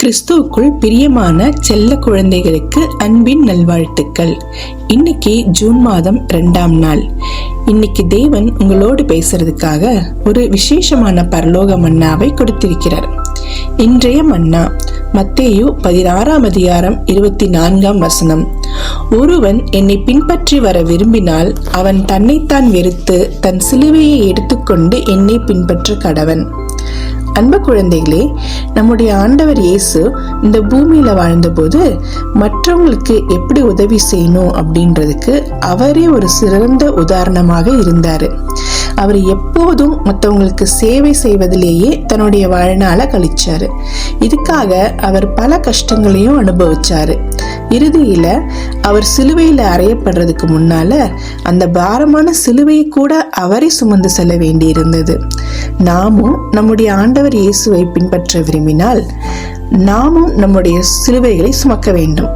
கிறிஸ்துவுக்குள் பிரியமான செல்ல குழந்தைகளுக்கு அன்பின் நல்வாழ்த்துக்கள். இன்னைக்கு ஜூன் மாதம் 2ஆம் நாள். இன்னைக்கு தேவன் உங்களோடு பேசுறதுக்காக ஒரு விசேஷமான பரலோக மன்னாவை கொடுத்திருக்கிறார். இன்றைய மன்னா மத்தேயு 16ஆம் அதிகாரம் 24ஆம் வசனம். ஒருவன் என்னை பின்பற்றி வர விரும்பினால் அவன் தன்னைத்தான் வெறுத்து தன் சிலுவையை எடுத்துக்கொண்டு என்னை பின்பற்ற கடவன். அன்பு குழந்தைகளே, நம்முடைய ஆண்டவர் இயேசு இந்த பூமியில வாழ்ந்தபோது மற்றவங்களுக்கு எப்படி உதவி செய்யணும் அப்படின்றதுக்கு அவரே ஒரு சிறந்த உதாரணமாக இருந்தாரு. அவர் எப்போதும் மற்றவங்களுக்கு சேவை செய்வதிலேயே தன்னுடைய வாழ்நாளை கழிச்சாரு. இதுக்காக அவர் பல கஷ்டங்களையும் அனுபவிச்சாரு. இறுதியில அவர் சிலுவையில அறையப்படுறதுக்கு முன்னால அந்த பாரமான சிலுவையை கூட அவரே சுமந்து செல்ல வேண்டி இருந்தது. நாமும் நம்முடைய ஆண்டவர் இயேசுவை பின்பற்ற விரும்பினால் நாமும் நம்முடைய சிலுவைகளை சுமக்க வேண்டும்.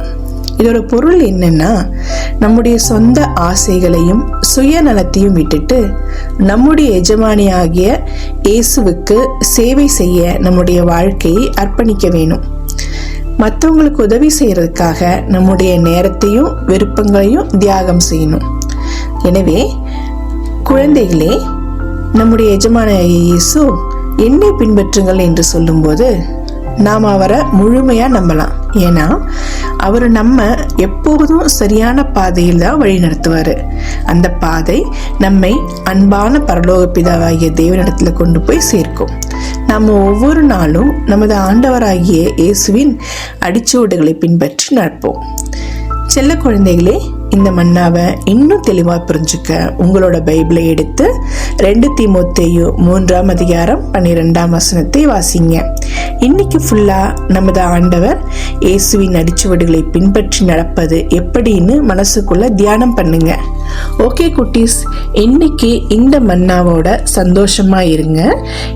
இதோட பொருள் என்னன்னா, நம்முடைய சொந்த ஆசைகளையும் சுயநலத்தையும் விட்டுட்டு நம்முடைய எஜமானியாகிய இயேசுவுக்கு சேவை செய்ய நம்முடைய வாழ்க்கையை அர்ப்பணிக்க வேணும். மற்றவங்களுக்கு உதவி செய்யறதுக்காக நம்முடைய நேரத்தையும் விருப்பங்களையும் தியாகம் செய்யணும். எனவே குழந்தைகளே, நம்முடைய எஜமான இயேசு என்னை பின்பற்றுங்கள் என்று சொல்லும்போது நாம் அவரை முழுமையா நம்பலாம். ஏன்னா அவர் நம்ம எப்போதும் சரியான பாதையில் தான் வழி நடத்துவாரு. அந்த பாதை நம்மை அன்பான பரலோக பிதாவாகிய தேவனிடத்துல கொண்டு போய் சேர்க்கும். நம்ம ஒவ்வொரு நாளும் நமது ஆண்டவராகிய இயேசுவின் அடிச்சுவடுகளை பின்பற்றி நடப்போம். செல்ல குழந்தைகளே, இந்த மன்னாவை இன்னும் தெளிவா புரிஞ்சுக்க உங்களோட பைபிளை எடுத்து 2 தீமோத்தேயு 3ஆம் அதிகாரம் 12ஆம் வசனத்தை வாசிங்க. இன்னைக்கு ஃபுல்லா நமது ஆண்டவர் இயேசுவின் அடிச்சுவடுகளை பின்பற்றி நடப்பது எப்படின்னு மனசுக்குள்ள தியானம் பண்ணுங்க. ஓகே குட்டீஸ், இன்னைக்கு இந்த மன்னாவோட சந்தோஷமா இருங்க.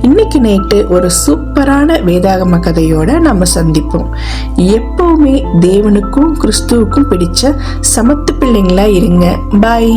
இன்னைக்கு நைட்டு ஒரு சூப்பரான வேதாகம கதையோட நம்ம சந்திப்போம். எப்பவுமே தேவனுக்கும் கிறிஸ்துவுக்கும் பிடிச்ச சமத்து பிள்ளைங்களா இருங்க. பாய்.